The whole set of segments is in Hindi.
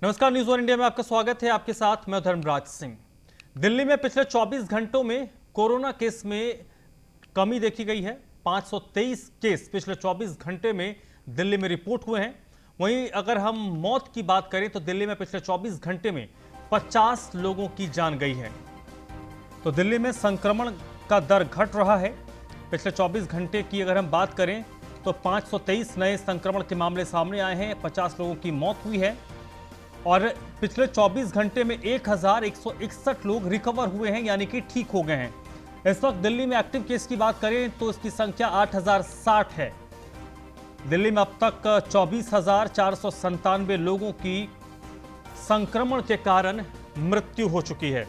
नमस्कार, न्यूज़ वन इंडिया में आपका स्वागत है। आपके साथ मैं धर्मराज सिंह। दिल्ली में पिछले 24 घंटों में कोरोना केस में कमी देखी गई है। 523 केस पिछले 24 घंटे में दिल्ली में रिपोर्ट हुए हैं। वहीं अगर हम मौत की बात करें तो दिल्ली में पिछले 24 घंटे में 50 लोगों की जान गई है। तो दिल्ली में संक्रमण का दर घट रहा है। पिछले 24 घंटे की अगर हम बात करें तो 523 नए संक्रमण के मामले सामने आए हैं। 50 लोगों की मौत हुई है और पिछले 24 घंटे में 1161 लोग रिकवर हुए हैं, यानी कि ठीक हो गए हैं। इस वक्त दिल्ली में एक्टिव केस की बात करें तो इसकी संख्या 8060 है। दिल्ली में अब तक 24,497 लोगों की संक्रमण के कारण मृत्यु हो चुकी है।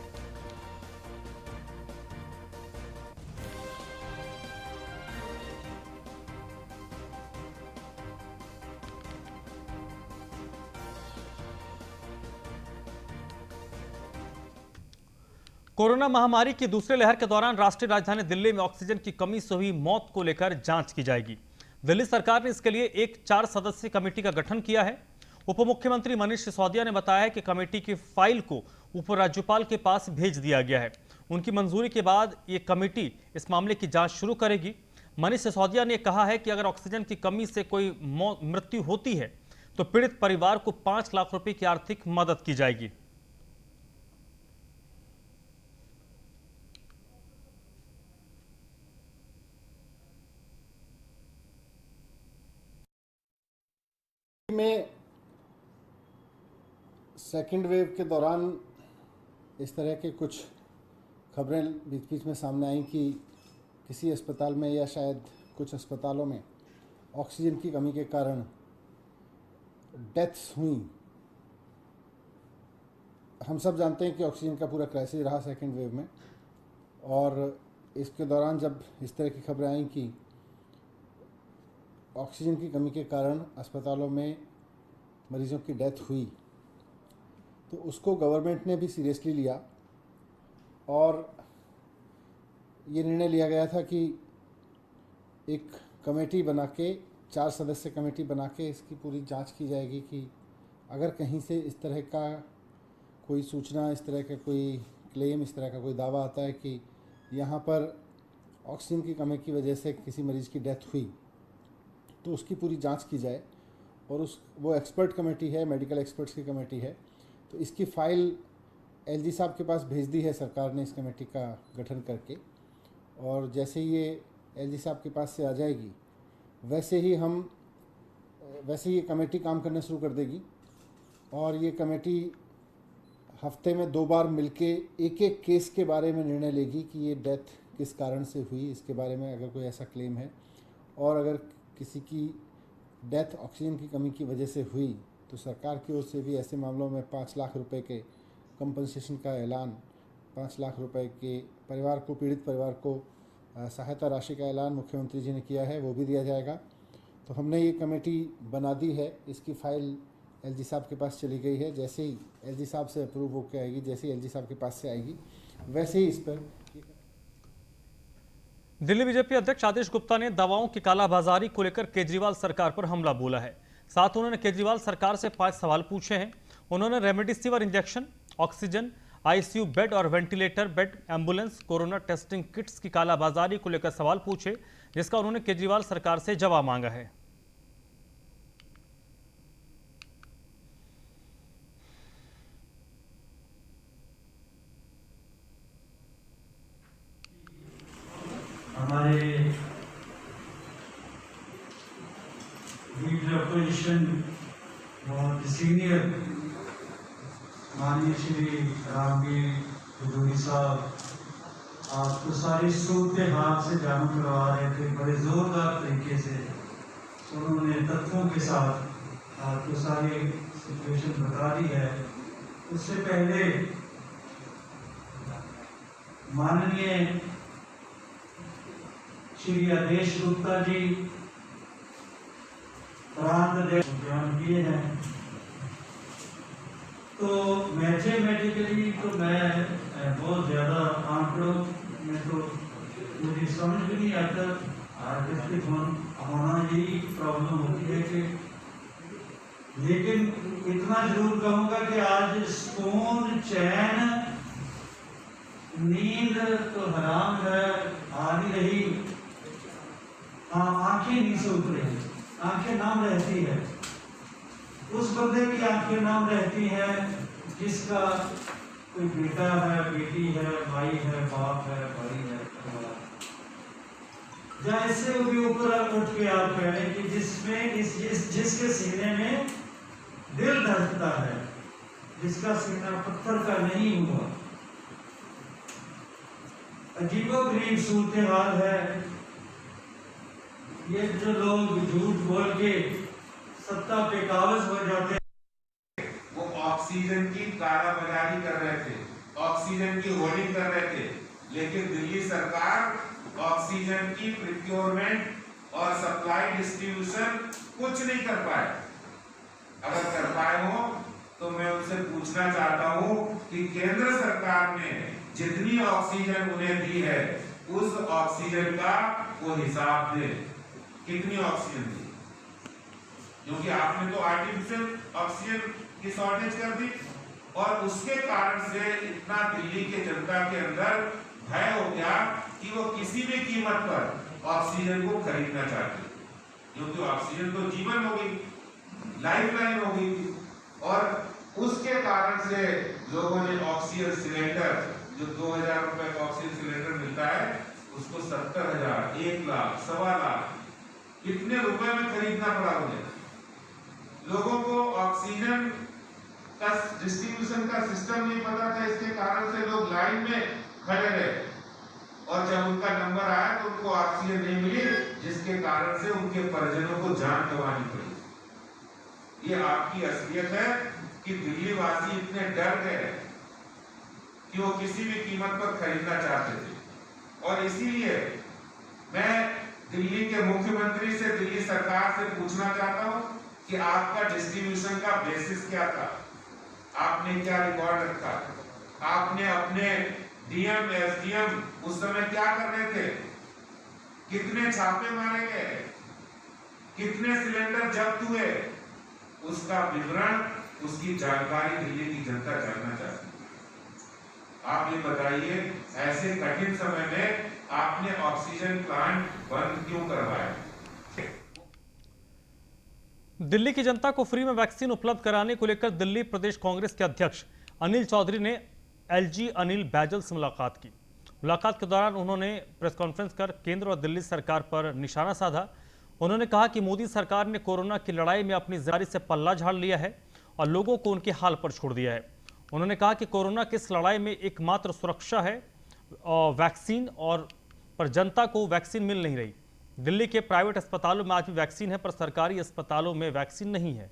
कोरोना महामारी की दूसरे लहर के दौरान राष्ट्रीय राजधानी दिल्ली में ऑक्सीजन की कमी से हुई मौत को लेकर जांच की जाएगी। दिल्ली सरकार ने इसके लिए एक 4 सदस्यीय कमेटी का गठन किया है। उप मुख्यमंत्री मनीष सिसोदिया ने बताया कि कमेटी की फाइल को उपराज्यपाल के पास भेज दिया गया है। उनकी मंजूरी के बाद ये कमेटी इस मामले की जांच शुरू करेगी। मनीष सिसोदिया ने कहा है कि अगर ऑक्सीजन की कमी से कोई मृत्यु होती है तो पीड़ित परिवार को 5 लाख रुपए की आर्थिक मदद की जाएगी। में सेकेंड वेव के दौरान इस तरह के कुछ खबरें बीच बीच में सामने आई कि किसी अस्पताल में या शायद कुछ अस्पतालों में ऑक्सीजन की कमी के कारण डेथ्स हुई। हम सब जानते हैं कि ऑक्सीजन का पूरा क्राइसिस रहा सेकेंड वेव में, और इसके दौरान जब इस तरह की खबरें आई कि ऑक्सीजन की कमी के कारण अस्पतालों में मरीजों की डेथ हुई, तो उसको गवर्नमेंट ने भी सीरियसली लिया और ये निर्णय लिया गया था कि एक कमेटी बना के, 4 सदस्य कमेटी बना के इसकी पूरी जांच की जाएगी कि अगर कहीं से इस तरह का कोई सूचना, इस तरह का कोई क्लेम, इस तरह का कोई दावा आता है कि यहाँ पर ऑक्सीजन की कमी की वजह से किसी मरीज़ की डेथ हुई, तो उसकी पूरी जांच की जाए। और वो एक्सपर्ट कमेटी है, मेडिकल एक्सपर्ट्स की कमेटी है, तो इसकी फ़ाइल एलजी साहब के पास भेज दी है सरकार ने इस कमेटी का गठन करके। और जैसे ही ये एलजी साहब के पास से आ जाएगी वैसे ही ये कमेटी काम करना शुरू कर देगी। और ये कमेटी हफ्ते में 2 बार मिलके एक एक केस के बारे में निर्णय लेगी कि ये डेथ किस कारण से हुई, इसके बारे में अगर कोई ऐसा क्लेम है, और अगर किसी की डेथ ऑक्सीजन की कमी की वजह से हुई तो सरकार की ओर से भी ऐसे मामलों में 5 लाख रुपए के कंपनसेशन का ऐलान, 5 लाख रुपए के परिवार को, पीड़ित परिवार को सहायता राशि का ऐलान मुख्यमंत्री जी ने किया है, वो भी दिया जाएगा। तो हमने ये कमेटी बना दी है। इसकी फ़ाइल एलजी साहब के पास चली गई है। जैसे ही एलजी साहब से अप्रूव होकर आएगी, जैसे ही एलजी साहब के पास से आएगी, वैसे ही इस पर। दिल्ली बीजेपी अध्यक्ष आदेश गुप्ता ने दवाओं की कालाबाजारी को लेकर केजरीवाल सरकार पर हमला बोला है। साथ उन्होंने केजरीवाल सरकार से 5 सवाल पूछे हैं। उन्होंने remdesivir injection, oxygen, ICU bed और ventilator bed, ambulance, corona testing kits की कालाबाजारी को लेकर सवाल पूछे, जिसका उन्होंने केजरीवाल सरकार से जवाब मांगा है। हमारे लीडर अपोजिशन बहुत सीनियर माननीय श्री रामवीर जोगी साहब आपको सारी सूरत हाल से जानू करवा रहे थे बड़े जोरदार तरीके से। उन्होंने तथ्यों के साथ आपको सारी सिचुएशन बता दी है। उससे पहले माननीय श्री आदेश गुप्ता जी प्रांत बयान किए हैं, तो मैथमेटिकली तो मैं बहुत ज़्यादा आंकड़ों में तो मुझे समझ भी नहीं आता। आर्टिस्टिक होना यही प्रॉब्लम होती है कि लेकिन इतना जरूर कहूंगा कि आज सुकून, चैन, नींद तो हराम है, आ नहीं रही। हाँ, आंखें नहीं सूख रही, आंखें नाम रहती है। उस बंदे की आंखें नाम रहती है जिसका कोई बेटा है, बेटी है, भाई है, बाप है, भाई है, जैसे वो भी ऊपर उठ के आप कह रहे हैं कि जिसमें जिसके सीने में दिल धड़कता है, जिसका सीना पत्थर का नहीं हुआ। अजीबोगरीब सूरत हाल है। ये जो लोग झूठ बोल के सत्ता पे काबज हो जाते हैं, वो ऑक्सीजन की कालाबाजारी कर रहे थे, ऑक्सीजन की होर्डिंग कर रहे थे, लेकिन दिल्ली सरकार ऑक्सीजन की प्रिक्योरमेंट और सप्लाई डिस्ट्रीब्यूशन कुछ नहीं कर पाए। अगर कर पाए हो तो मैं उनसे पूछना चाहता हूं कि केंद्र सरकार ने जितनी ऑक्सीजन उन्हें दी है उस ऑक्सीजन का वो हिसाब दे, कितनी ऑक्सीजन दी, क्योंकि आपने तो आर्टिफिशियल ऑक्सीजन की शॉर्टेज कर दी और उसके कारण से इतना दिल्ली के जनता के अंदर भय हो गया कि वो किसी भी कीमत पर ऑक्सीजन को खरीदना चाहते, क्योंकि ऑक्सीजन तो जीवन हो गई, लाइफलाइन हो गई। और उसके कारण से लोगों ने ऑक्सीजन सिलेंडर, जो 2000 रुपए का ऑक्सीजन सिलेंडर मिलता है, उसको 70,000, 1 लाख, 1.25 लाख, कितने रुपए में खरीदना पड़ा उन्हें। लोगों को ऑक्सीजन का डिस्ट्रीब्यूशन का सिस्टम नहीं पता था, इसके कारण से लोग लाइन में खड़े रहे और जब उनका नंबर आया तो उनको ऑक्सीजन नहीं मिली, जिसके कारण से उनके परिजनों को जान गंवानी पड़ी। ये आपकी असलियत है कि दिल्ली वासी इतने डर गए कि वो किसी भी कीमत पर खरीदना चाहते थे। और इसीलिए मैं दिल्ली के मुख्यमंत्री से, दिल्ली सरकार से पूछना चाहता हूं कि आपका डिस्ट्रीब्यूशन का बेसिस क्या था, आपने क्या रिकॉर्ड रखा, आपने अपने डीएम, एसडीएम उस समय क्या कर रहे थे, कितने छापे मारे गए, कितने सिलेंडर जब्त हुए, उसका विवरण, उसकी जानकारी दिल्ली की जनता जानना चाहती है। आप ये बताइए, ऐसे कठिन समय में आपने ऑक्सीजन प्लांट बंद क्यों करवाया? दिल्ली की जनता को फ्री में वैक्सीन उपलब्ध कराने को लेकर दिल्ली प्रदेश कांग्रेस के अध्यक्ष अनिल चौधरी ने एलजी अनिल बैजल से मुलाकात की। मुलाकात के दौरान उन्होंने प्रेस कॉन्फ्रेंस कर केंद्र और दिल्ली सरकार पर निशाना साधा। उन्होंने कहा कि मोदी सरकार ने कोरोना की लड़ाई में अपनी जिम्मेदारी से पल्ला झाड़ लिया है और लोगों को उनके हाल पर छोड़ दिया है। उन्होंने कहा कि कोरोना की इस लड़ाई में एकमात्र सुरक्षा है वैक्सीन, और पर जनता को वैक्सीन मिल नहीं रही। दिल्ली के प्राइवेट अस्पतालों में आज भी वैक्सीन है, पर सरकारी अस्पतालों में वैक्सीन नहीं है।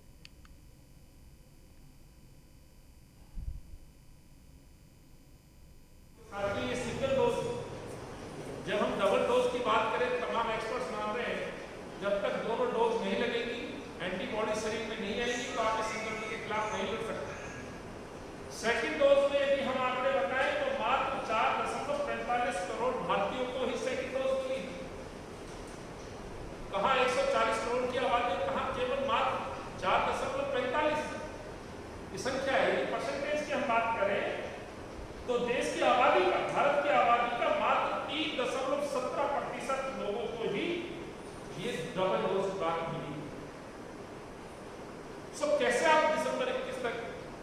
जब हम डबल डोज की बात करें, तमाम एक्सपर्ट्स मान रहे हैं जब तक दोनों डोज नहीं लगेगी, एंटीबॉडी शरीर में नहीं आएगी, तो आप इस संक्रमण के खिलाफ नहीं लड़ सकते। सेकंड डोज में यदि हम आंकड़े बताएं तो मात्र 4.45 करोड़ भारतीयों को ही सेकंड डोज मिली। कहां 140 करोड़ की आबादी, कहां केवल मात्र 4.45 की संख्या है। परसेंटेज की हम बात करें तो देश की आबादी का, भारत की आबादी का मात्र 3.17% लोगों को ही ये डबल डोज बात मिली। कैसे आप दिसंबर 21 तक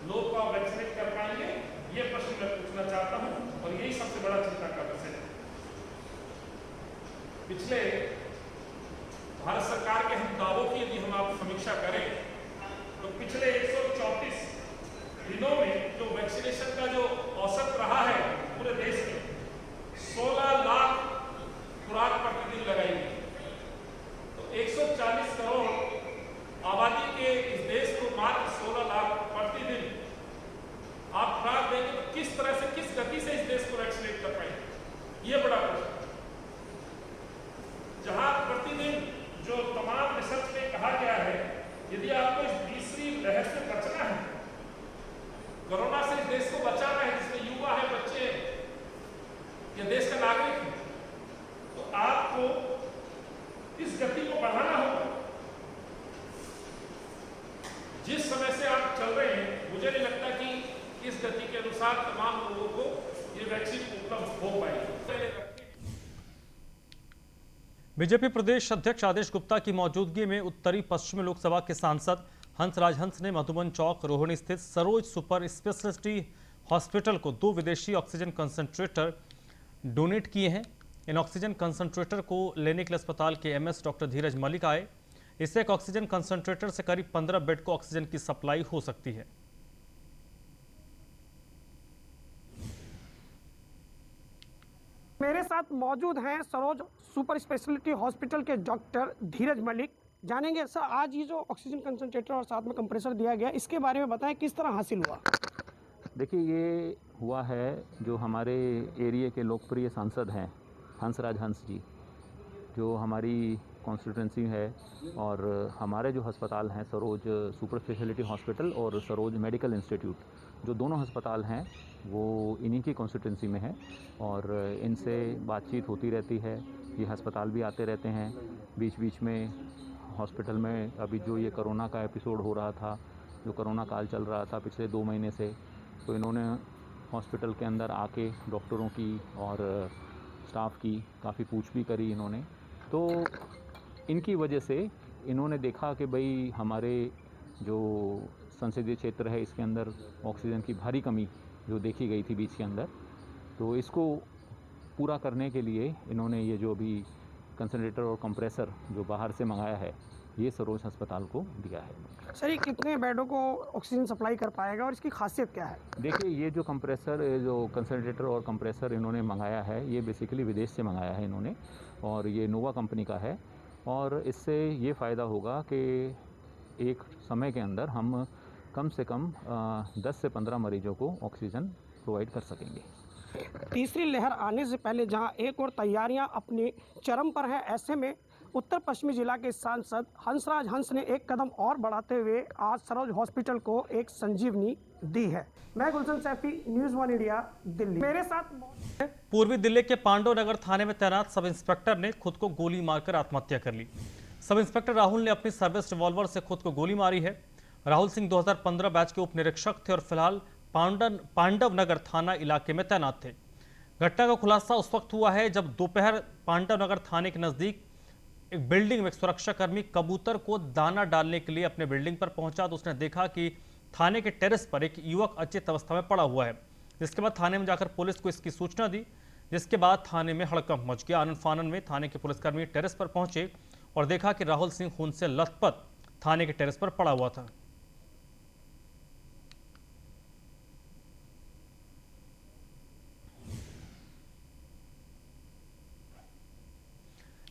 लोग को वैक्सीनेट कर पाएंगे, ये प्रश्न मैं पूछना चाहता हूं, और यही सबसे बड़ा चिंता का विषय है। पिछले भारत सरकार के हम दावों की यदि हम आप समीक्षा करें तो पिछले 134 दिनों में जो वैक्सीनेशन का जो औसत रहा है पूरे देश में, 16 लाख खुराक प्रतिदिन लगाई गई। तो 140 करोड़ आबादी के इस देश को मात्र 16 लाख प्रतिदिन आप खुराक देंगे तो किस तरह से, किस गति से इस देश को वैक्सीनेट कर पाएंगे, ये बड़ा प्रश्न। जहां प्रतिदिन जो तमाम रिसर्च में कहा गया है, यदि आप साथ तमाम लोगों को ये वैक्सीन उपलब्ध हो पाएगी। बीजेपी प्रदेश अध्यक्ष आदेश गुप्ता की मौजूदगी में उत्तरी पश्चिमी लोकसभा के सांसद हंसराज हंस ने मधुबन चौक रोहिणी स्थित सरोज सुपर स्पेशलिटी हॉस्पिटल को 2 विदेशी ऑक्सीजन कंसंट्रेटर डोनेट किए हैं। इन ऑक्सीजन कंसंट्रेटर को लेने के लिए अस्पताल के एमएस डॉक्टर धीरज मलिक आए। इससे एक ऑक्सीजन कंसंट्रेटर से करीब 15 बेड को ऑक्सीजन की सप्लाई हो सकती है। मेरे साथ मौजूद हैं सरोज सुपर स्पेशलिटी हॉस्पिटल के डॉक्टर धीरज मलिक। जानेंगे सर, आज ये जो ऑक्सीजन कंसंट्रेटर और साथ में कंप्रेसर दिया गया, इसके बारे में बताएं किस तरह हासिल हुआ। देखिए, ये हुआ है जो हमारे एरिया के लोकप्रिय सांसद हैं हंसराज हंस जी, जो हमारी कॉन्स्टिट्यूंसी है, और हमारे जो अस्पताल हैं सरोज सुपर स्पेशलिटी हॉस्पिटल और सरोज मेडिकल इंस्टीट्यूट, जो दोनों अस्पताल हैं वो इन्हीं की कॉन्स्टिट्यूंसी में है, और इनसे बातचीत होती रहती है। ये अस्पताल भी आते रहते हैं बीच बीच में। हॉस्पिटल में अभी जो ये कोरोना का एपिसोड हो रहा था, जो कोरोना काल चल रहा था पिछले 2 महीने से, तो इन्होंने हॉस्पिटल के अंदर आके डॉक्टरों की और स्टाफ की काफ़ी पूछ भी करी इन्होंने। तो इनकी वजह से इन्होंने देखा कि भाई हमारे जो संसदीय क्षेत्र है इसके अंदर ऑक्सीजन की भारी कमी जो देखी गई थी बीच के अंदर, तो इसको पूरा करने के लिए इन्होंने ये जो अभी कंसंट्रेटर और कंप्रेसर जो बाहर से मंगाया है, ये सरोज अस्पताल को दिया है। सर, ये कितने बेडों को ऑक्सीजन सप्लाई कर पाएगा और इसकी खासियत क्या है? देखिए, ये जो कंप्रेसर, जो कंसंट्रेटर और कंप्रेसर इन्होंने मंगाया है, ये बेसिकली विदेश से मंगाया है इन्होंने, और ये नोवा कंपनी का है। और इससे ये फ़ायदा होगा कि एक समय के अंदर हम कम से कम 10 से 15 मरीजों को ऑक्सीजन प्रोवाइड कर सकेंगे। तीसरी लहर आने से पहले जहां एक और तैयारियां अपने चरम पर हैं, ऐसे में उत्तर पश्चिमी जिला के सांसद हंसराज हंस ने एक कदम और बढ़ाते हुए आज सरोज हॉस्पिटल को एक संजीवनी दी है। मैं गुलशन सैफी, न्यूज़ 1 इंडिया, दिल्ली। मेरे साथ पूर्वी दिल्ली के पांडव नगर थाने में तैनात सब इंस्पेक्टर ने खुद को गोली मारकर आत्महत्या कर ली। सब इंस्पेक्टर राहुल ने अपनी सर्विस रिवॉल्वर से खुद को गोली मारी है। राहुल सिंह 2015 बैच के उप निरीक्षक थे और फिलहाल पांडव नगर थाना इलाके में तैनात थे। घटना का खुलासा उस वक्त हुआ है जब दोपहर पांडव नगर थाने के नजदीक एक बिल्डिंग में एक सुरक्षाकर्मी कबूतर को दाना डालने के लिए अपने बिल्डिंग पर पहुंचा तो उसने देखा कि थाने के टेरेस पर एक युवक अचेत अवस्था में पड़ा हुआ है। जिसके बाद थाने में जाकर पुलिस को इसकी सूचना दी, जिसके बाद थाने में हड़कंप मच गया। आनन फानन में थाने के पुलिसकर्मी टेरेस पर पहुंचे और देखा कि राहुल सिंह खून से लथपथ थाने के टेरेस पर पड़ा हुआ था।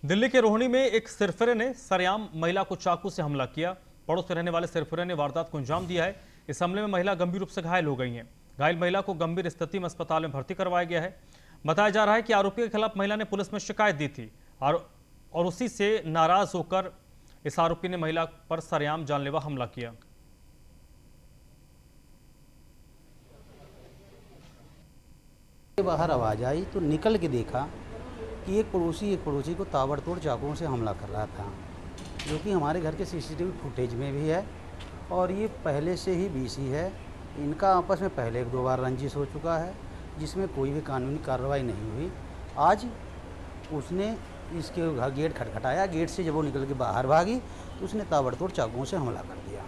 दिल्ली के रोहिणी में एक सिरफिरे ने सरेआम महिला को चाकू से हमला किया। पड़ोस में रहने वाले सिरफिरे ने वारदात को अंजाम दिया है। इस हमले में महिला गंभीर रूप से घायल हो गई है। घायल महिला को गंभीर स्थिति में अस्पताल में भर्ती करवाया गया है। बताया जा रहा है कि आरोपी के खिलाफ महिला ने पुलिस में शिकायत दी थी और उसी से नाराज होकर इस आरोपी ने महिला पर सरेआम जानलेवा हमला किया। बाहर आवाज़ आई तो निकल के देखा कि एक पड़ोसी को ताबड़तोड़ चाकुओं से हमला कर रहा था, जो कि हमारे घर के सीसीटीवी फुटेज में भी है। और ये पहले से ही बीसी है। इनका आपस में पहले 1-2 बार रंजिश हो चुका है, जिसमें कोई भी कानूनी कार्रवाई नहीं हुई। आज उसने इसके गेट खटखटाया, गेट से जब वो निकल के बाहर भागी तो उसने ताबड़तोड़ चाकुओं से हमला कर दिया।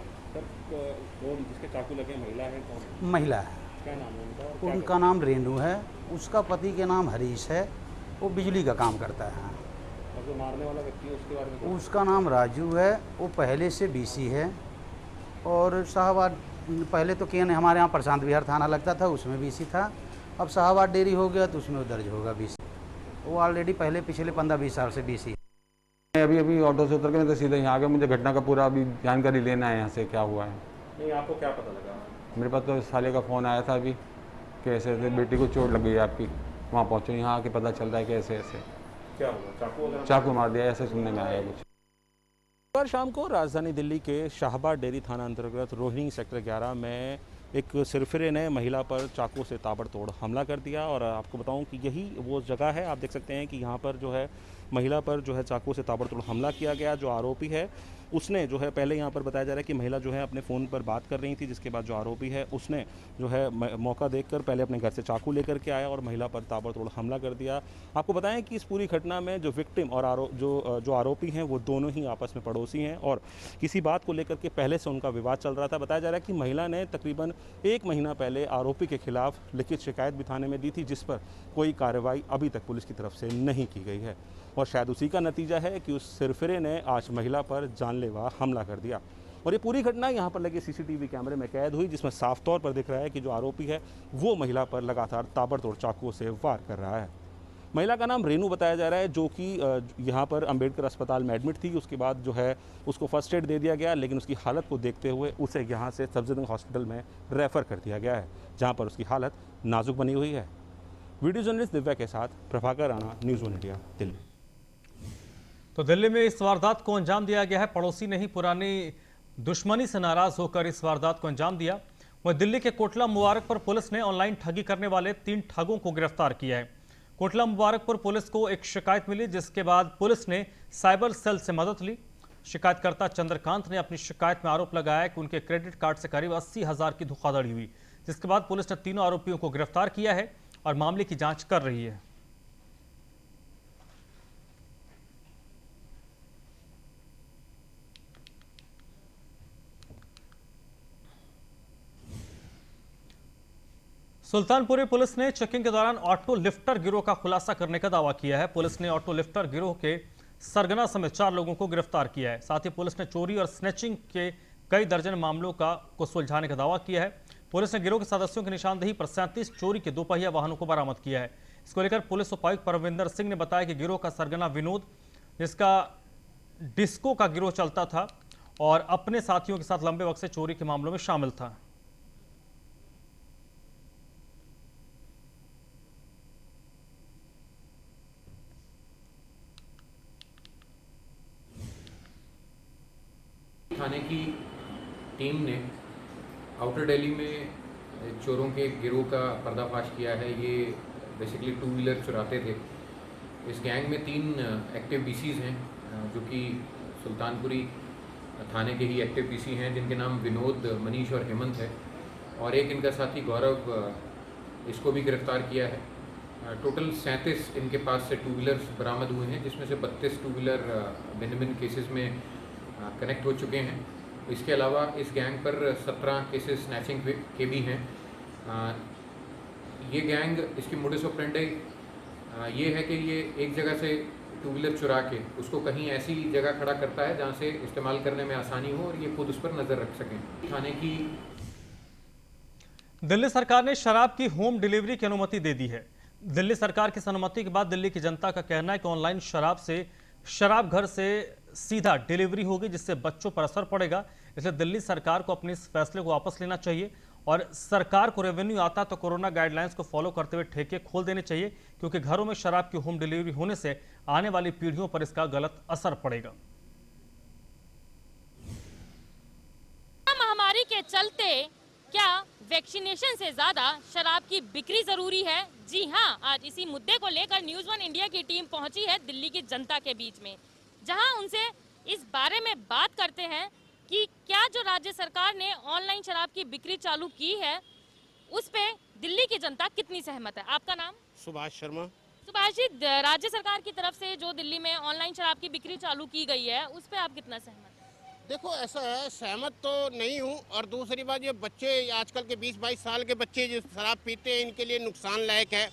वो जिसके चाकू लगे महिला है कौन? महिला है। क्या नाम है उनका? उनका नाम रेणु है, उसका पति के नाम हरीश है, वो बिजली का काम करता है। और जो मारने वाला व्यक्ति है उसके बारे में? उसका नाम राजू है, वो पहले से बीसी है। और शाहबाद, पहले तो केन हमारे यहाँ प्रशांत विहार थाना लगता था, उसमें बीसी था। अब शाहबाद डेयरी हो गया तो उसमें दर्ज होगा बीसी। वो ऑलरेडी पहले पिछले 15-20 साल से बीसी। अभी ऑटो से उतर के मैं तो सीधे यहाँ आ गया। मुझे घटना का पूरा अभी जानकारी लेना है, यहाँ से क्या हुआ है। नहीं, आपको क्या पता लगा? मेरे पास तो साले का फ़ोन आया था अभी कि ऐसे ऐसे बेटी को चोट लग गई है आपकी। वहाँ पहुँचो, यहाँ आके पता चल रहा है कि ऐसे ऐसे क्या हुआ? चाकू मार दिया, ऐसे सुनने में आया कुछ। शुक्रवार शाम को राजधानी दिल्ली के शाहबाद डेयरी थाना अंतर्गत रोहिणी सेक्टर 11 में एक सिरफिरे ने महिला पर चाकू से ताबड़तोड़ हमला कर दिया। और आपको बताऊं कि यही वो जगह है, आप देख सकते हैं कि यहाँ पर जो है महिला पर जो है चाकू से ताबड़तोड़ हमला किया गया। जो आरोपी है उसने जो है पहले यहाँ पर बताया जा रहा है कि महिला जो है अपने फ़ोन पर बात कर रही थी, जिसके बाद जो आरोपी है उसने जो है मौका देखकर पहले अपने घर से चाकू लेकर के आया और महिला पर ताबड़तोड़ हमला कर दिया। आपको बताएं कि इस पूरी घटना में जो विक्टिम और जो आरोपी हैं वो दोनों ही आपस में पड़ोसी हैं और किसी बात को लेकर के पहले से उनका विवाद चल रहा था। बताया जा रहा है कि महिला ने तकरीबन 1 महीना पहले आरोपी के खिलाफ लिखित शिकायत भी थाने में दी थी, जिस पर कोई कार्रवाई अभी तक पुलिस की तरफ से नहीं की गई है और शायद उसी का नतीजा है कि उस सिरफिरे ने आज महिला पर जानलेवा हमला कर दिया। और ये पूरी घटना यहाँ पर लगे सीसीटीवी कैमरे में कैद हुई, जिसमें साफ तौर पर दिख रहा है कि जो आरोपी है वो महिला पर लगातार ताबड़तोड़ चाकुओं से वार कर रहा है। महिला का नाम रेनू बताया जा रहा है, जो कि यहाँ पर अंबेडकर अस्पताल में एडमिट थी। उसके बाद जो है उसको फर्स्ट एड दे दिया गया, लेकिन उसकी हालत को देखते हुए उसे यहाँ से सफदरजंग हॉस्पिटल में रेफ़र कर दिया गया है, जहाँ पर उसकी हालत नाजुक बनी हुई है। वीडियो जर्नलिस्ट दिव्या के साथ प्रभाकर राणा, न्यूज़ 1 इंडिया, दिल्ली। तो दिल्ली में इस वारदात को अंजाम दिया गया है। पड़ोसी ने ही पुरानी दुश्मनी से नाराज होकर इस वारदात को अंजाम दिया। वहीं दिल्ली के कोटला मुबारकपुर पुलिस ने ऑनलाइन ठगी करने वाले 3 ठगों को गिरफ्तार किया है। कोटला मुबारकपुर पुलिस को एक शिकायत मिली, जिसके बाद पुलिस ने साइबर सेल से मदद ली। शिकायतकर्ता चंद्रकांत ने अपनी शिकायत में आरोप लगाया कि उनके क्रेडिट कार्ड से करीब 80,000 की धोखाधड़ी हुई, जिसके बाद पुलिस ने तीनों आरोपियों को गिरफ्तार किया है और मामले की जांच कर रही है। सुल्तानपुरी पुलिस ने चेकिंग के दौरान ऑटो लिफ्टर गिरोह का खुलासा करने का दावा किया है। पुलिस ने ऑटो लिफ्टर गिरोह के सरगना समेत 4 लोगों को गिरफ्तार किया है। साथ ही पुलिस ने चोरी और स्नैचिंग के कई दर्जन मामलों को सुलझाने का दावा किया है। पुलिस ने गिरोह के सदस्यों की निशानदेही पर 37 चोरी के 2 पहिया वाहनों को बरामद किया है। इसको लेकर पुलिस उपायुक्त परविंदर सिंह ने बताया कि गिरोह का सरगना विनोद, जिसका डिस्को का गिरोह चलता था और अपने साथियों के साथ लंबे वक्त से चोरी के मामलों में शामिल था। थाने की टीम ने आउटर दिल्ली में चोरों के गिरोह का पर्दाफाश किया है। ये बेसिकली 2 व्हीलर चुराते थे। इस गैंग में 3 एक्टिव पीसीज हैं, जो कि सुल्तानपुरी थाने के ही एक्टिव पीसी हैं, जिनके नाम विनोद, मनीष और हेमंत है। और एक इनका साथी गौरव, इसको भी गिरफ्तार किया है। टोटल 37 इनके पास से 2 व्हीलर्स बरामद हुए हैं, जिसमें से 32 2 व्हीलर भिन्न भिन्न केसेस में कनेक्ट हो चुके हैं। इसके अलावा इस गैंग पर 17 केसेस स्नैचिंग के भी हैं। ये गैंग, इसकी मोडिस ऑपरेंडी ये है कि ये एक जगह से 2 व्हीलर चुरा के उसको कहीं ऐसी जगह खड़ा करता है जहां से इस्तेमाल करने में आसानी हो और ये खुद उस पर नज़र रख सकें। थाने की दिल्ली सरकार ने शराब की होम डिलीवरी की अनुमति दे दी है। दिल्ली सरकार की अनुमति के बाद दिल्ली की जनता का कहना है कि ऑनलाइन शराब घर से सीधा डिलीवरी होगी, जिससे बच्चों पर असर पड़ेगा। इसलिए दिल्ली सरकार को अपने इस फैसले को वापस लेना चाहिए और सरकार को रेवेन्यू आता तो कोरोना गाइडलाइंस को फॉलो करते हुए ठेके खोल देने चाहिए, क्योंकि घरों में शराब की होम डिलीवरी होने से आने वाली पीढ़ियों पर इसका गलत असर पड़ेगा। महामारी के चलते क्या वैक्सीनेशन से ज्यादा शराब की बिक्री जरूरी है? जी हाँ, आज इसी मुद्दे को लेकर न्यूज़ 1 इंडिया की टीम पहुंची है दिल्ली की जनता के बीच में, जहां उनसे इस बारे में बात करते हैं कि क्या जो राज्य सरकार ने ऑनलाइन शराब की बिक्री चालू की है उस पे दिल्ली की जनता कितनी सहमत है। आपका नाम? सुभाष शर्मा। सुभाष जी, राज्य सरकार की तरफ से जो दिल्ली में ऑनलाइन शराब की बिक्री चालू की गई है उस पे आप कितना सहमत हैं? देखो, ऐसा है, सहमत तो नहीं हूँ। और दूसरी बात, ये बच्चे आजकल के 20-22 साल के बच्चे जो शराब पीते हैं, इनके लिए नुकसान लायक है।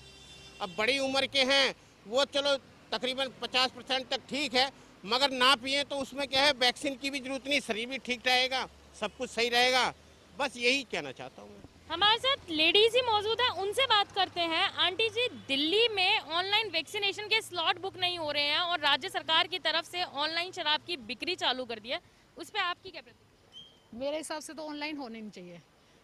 अब बड़ी उम्र के हैं वो चलो तकरीबन 50% तक ठीक है, मगर ना पिए तो उसमें क्या है, वैक्सीन की भी जरूरत नहीं, शरीर भी ठीक रहेगा, सब कुछ सही रहेगा। बस यही कहना चाहता हूँ। हमारे साथ लेडीज ही मौजूद है, उनसे बात करते हैं। आंटी जी, दिल्ली में ऑनलाइन वैक्सीनेशन के स्लॉट बुक नहीं हो रहे हैं और राज्य सरकार की तरफ से ऑनलाइन शराब की बिक्री चालू कर दी है, उस पर आपकी क्या प्रतिक्रिया? मेरे हिसाब से तो ऑनलाइन होने नहीं चाहिए,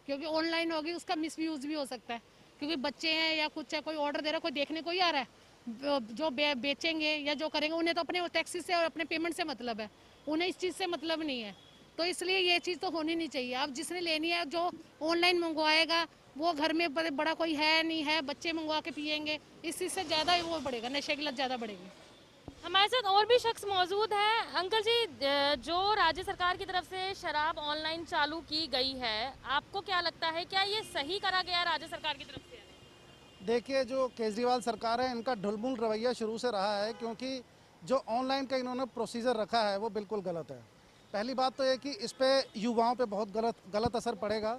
क्योंकि ऑनलाइन होगी उसका मिसयूज भी हो सकता है, क्योंकि बच्चे हैं या कुछ है, कोई ऑर्डर दे रहा है, कोई देखने को ही आ रहा है। जो बेचेंगे या जो करेंगे उन्हें तो अपने टैक्सी से और अपने पेमेंट से मतलब है, उन्हें इस चीज़ से मतलब नहीं है। तो इसलिए ये चीज़ तो होनी नहीं चाहिए। अब जिसने लेनी है, जो ऑनलाइन मंगवाएगा वो घर में बड़ा कोई है नहीं है, बच्चे मंगवा के पियेंगे, इस चीज़ से ज़्यादा वो बढ़ेगा, नशे की लत ज़्यादा बढ़ेगी। हमारे साथ और भी शख्स मौजूद हैं। अंकल जी, जो राज्य सरकार की तरफ से शराब ऑनलाइन चालू की गई है, आपको क्या लगता है, क्या ये सही करा गया राज्य सरकार की तरफ से? देखिए, जो केजरीवाल सरकार है इनका ढुलमुल रवैया शुरू से रहा है, क्योंकि जो ऑनलाइन का इन्होंने प्रोसीजर रखा है वो बिल्कुल गलत है। पहली बात तो ये कि इस पे युवाओं पे बहुत गलत असर पड़ेगा,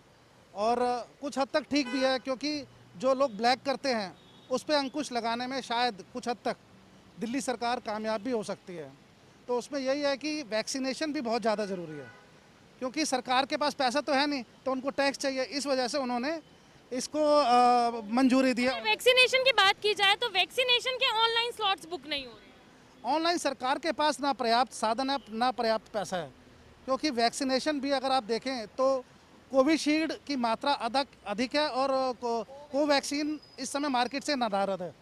और कुछ हद तक ठीक भी है, क्योंकि जो लोग ब्लैक करते हैं उस पे अंकुश लगाने में शायद कुछ हद तक दिल्ली सरकार कामयाब भी हो सकती है। तो उसमें यही है कि वैक्सीनेशन भी बहुत ज़्यादा ज़रूरी है, क्योंकि सरकार के पास पैसा तो है नहीं, तो उनको टैक्स चाहिए, इस वजह से उन्होंने इसको मंजूरी दी है। वैक्सीनेशन की बात की जाए तो वैक्सीनेशन के ऑनलाइन स्लॉट्स बुक नहीं हो रहे। ऑनलाइन सरकार के पास ना पर्याप्त साधन है, ना पर्याप्त पैसा है, क्योंकि वैक्सीनेशन भी अगर आप देखें तो कोविशील्ड की मात्रा अधिक है, और कोवैक्सीन इस समय मार्केट से नदारद है।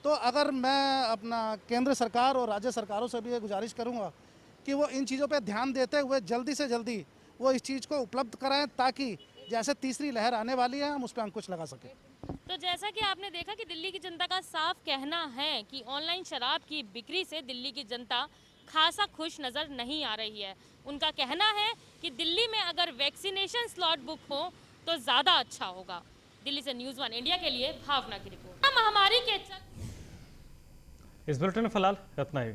तो अगर मैं अपना केंद्र सरकार और राज्य सरकारों से भी ये गुजारिश करूंगा कि वो इन चीज़ों पे ध्यान देते हुए जल्दी से जल्दी वो इस चीज़ को उपलब्ध कराएं, ताकि जैसे तीसरी लहर आने वाली है हम उस पर अंकुश लगा सकें। तो जैसा कि आपने देखा कि दिल्ली की जनता का साफ कहना है कि ऑनलाइन शराब की बिक्री से दिल्ली की जनता खासा खुश नज़र नहीं आ रही है। उनका कहना है कि दिल्ली में अगर वैक्सीनेशन स्लॉट बुक हो तो ज़्यादा अच्छा होगा। दिल्ली से न्यूज़ 1 इंडिया के लिए भावना की रिपोर्ट। महामारी के इस बुलेटिन में फिलहाल इतना ही।